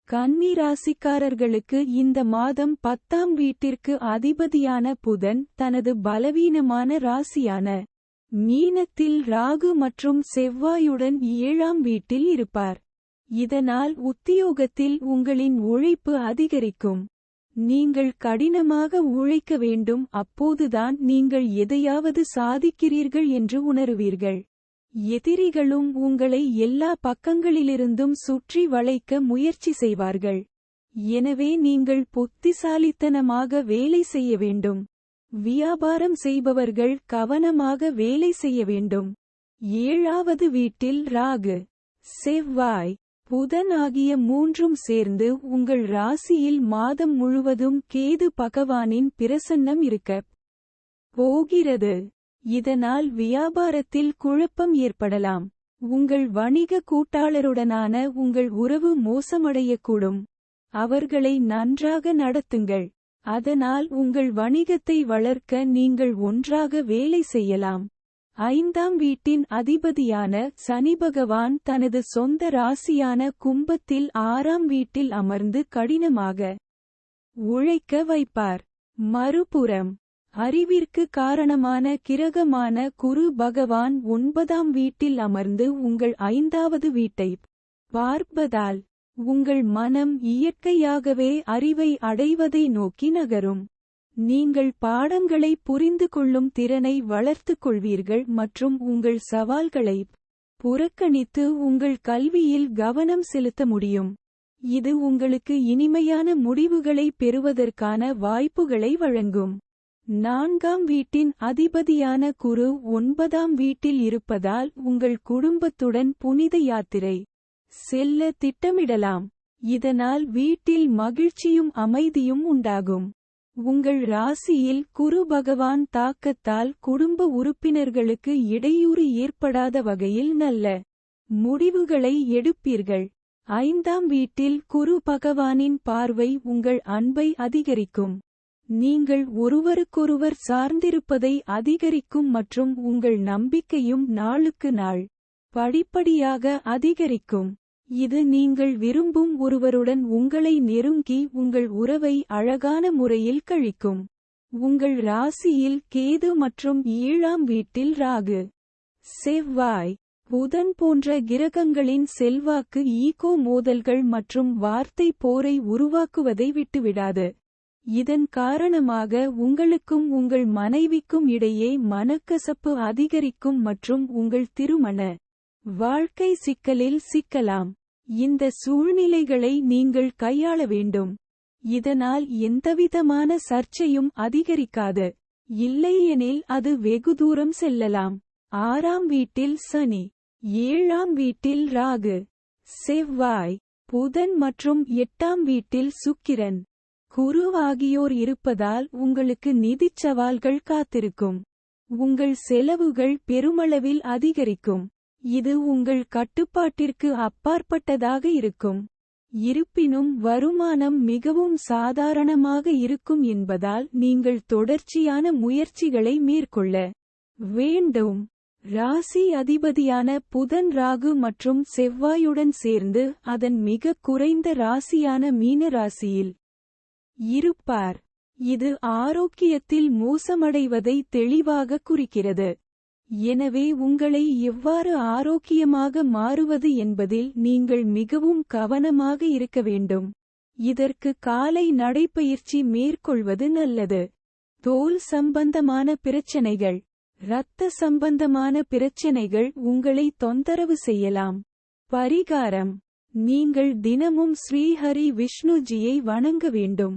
கன்னி ராசிக்காரர்களுக்கு இந்த மாதம் 10ஆம் வீட்டிற்கு அதிபதியான புதன் தனது பலவீனமான ராசியான மீனத்தில் ராகு மற்றும் செவ்வாயுடன் 7ஆம் வீட்டில் இருப்பார். இதனால் உத்தியோகத்தில் உங்களின் உழைப்பு அதிகரிக்கும். நீங்கள் கடினமாக உழைக்க வேண்டும், அப்போதுதான் நீங்கள் எதையாவது சாதிக்கிறீர்கள் என்று உணருவீர்கள். எதிரிகளும் உங்களை எல்லா பக்கங்களிலிருந்தும் சுற்றி வளைக்க முயற்சி செய்வார்கள். எனவே நீங்கள் புத்திசாலித்தனமாக வேலை செய்ய வேண்டும். வியாபாரம் செய்பவர்கள் கவனமாக வேலை செய்ய வேண்டும். 7ஆவது வீட்டில் ராகு, செவ்வாய், புதன் ஆகிய மூன்றும் சேர்ந்து உங்கள் ராசியில் மாதம் முழுவதும் கேது பகவானின் பிரசன்னம் இருக்கப் போகிறது. இதனால் வியாபாரத்தில் குழப்பம் ஏற்படலாம். உங்கள் வணிக கூட்டாளருடனான உங்கள் உறவு மோசமடையக்கூடும். அவர்களை நன்றாக நடத்துங்கள். அதனால் உங்கள் வணிகத்தை வளர்க்க நீங்கள் ஒன்றாக வேலை செய்யலாம். 5ஆம் வீட்டின் அதிபதியான சனி பகவான் தனது சொந்த ராசியான கும்பத்தில் 6ஆம் வீட்டில் அமர்ந்து கடினமாக உழைக்க வைப்பார். மறுபுறம் அறிவிற்கு காரணமான கிரகமான குரு பகவான் 9ஆம் வீட்டில் அமர்ந்து உங்கள் 5வது வீட்டை பார்ப்பதால் உங்கள் மனம் இயற்கையாகவே அறிவை அடைவதை நோக்கி நகரும். நீங்கள் பாடங்களை புரிந்து கொள்ளும் திறனை வளர்த்துக் கொள்வீர்கள் மற்றும் உங்கள் சவால்களை புறக்கணித்து உங்கள் கல்வியில் கவனம் செலுத்த முடியும். இது உங்களுக்கு இனிமையான முடிவுகளை பெறுவதற்கான வாய்ப்புகளை வழங்கும். 4ஆம் வீட்டின் அதிபதியான குரு 9ஆம் வீட்டில் இருப்பதால் உங்கள் குடும்பத்துடன் புனித யாத்திரை செல்ல திட்டமிடலாம். இதனால் வீட்டில் மகிழ்ச்சியும் அமைதியும் உண்டாகும். உங்கள் ராசியில் குரு பகவான் தாக்கத்தால் குடும்ப உறுப்பினர்களுக்கு இடையூறு ஏற்படாத வகையில் நல்ல முடிவுகளை எடுப்பீர்கள். 5ஆம் வீட்டில் குரு பகவானின் பார்வை உங்கள் அன்பை அதிகரிக்கும். நீங்கள் ஒருவருக்கொருவர் சார்ந்திருப்பதை அதிகரிக்கும் மற்றும் உங்கள் நம்பிக்கையும் நாளுக்கு நாள் படிப்படியாக அதிகரிக்கும். இது நீங்கள் விரும்பும் ஒருவருடன் உங்களை நெருங்கி உங்கள் உறவை அழகான முறையில் கழிக்கும். உங்கள் ராசியில் கேது மற்றும் 7ஆம் வீட்டில் ராகு, செவ்வாய், புதன் போன்ற கிரகங்களின் செல்வாக்கு ஈகோ மோதல்கள் மற்றும் வார்த்தை போரை உருவாக்குவதை விட்டுவிடாது. இதன் காரணமாக உங்களுக்கும் உங்கள் மனைவிக்கும் இடையே மனக்கசப்பு அதிகரிக்கும் மற்றும் உங்கள் திருமண வாழ்க்கை சிக்கலில் சிக்கலாம். இந்த சூழ்நிலைகளை நீங்கள் கையாள வேண்டும். இதனால் எந்தவிதமான சர்ச்சையும் அதிகரிக்காது. இல்லையெனில் அது வெகு தூரம் செல்லலாம். 6ஆம் வீட்டில் சனி, 7ஆம் வீட்டில் ராகு, செவ்வாய், புதன் மற்றும் 8ஆம் வீட்டில் சுக்கிரன், குரு ஆகியோர் இருப்பதால் உங்களுக்கு நிதிச் சவால்கள் காத்திருக்கும். உங்கள் செலவுகள் பெருமளவில் அதிகரிக்கும். இது உங்கள் கட்டுப்பாட்டிற்கு அப்பாற்பட்டதாக இருக்கும். இருப்பினும் வருமானம் மிகவும் சாதாரணமாக இருக்கும் என்பதால் நீங்கள் தொடர்ச்சியான முயற்சிகளை மேற்கொள்ள வேண்டும். ராசி அதிபதியான புதன் ராகு மற்றும் செவ்வாயுடன் சேர்ந்து அதன் மிக குறைந்த ராசியான மீன ராசியில் இருப்பார். இது ஆரோக்கியத்தில் மோசமடைவதை தெளிவாக குறிக்கிறது. எனவே உங்களை எவ்வாறு ஆரோக்கியமாக மாறுவது என்பதில் நீங்கள் மிகவும் கவனமாக இருக்க வேண்டும். இதற்கு காலை நடைப்பயிற்சி மேற்கொள்வது நல்லது. தோல் சம்பந்தமான பிரச்சனைகள், இரத்த சம்பந்தமான பிரச்சனைகள் உங்களை தொந்தரவு செய்யலாம். பரிகாரம்: நீங்கள் தினமும் ஸ்ரீஹரி விஷ்ணுஜியை வணங்க வேண்டும்.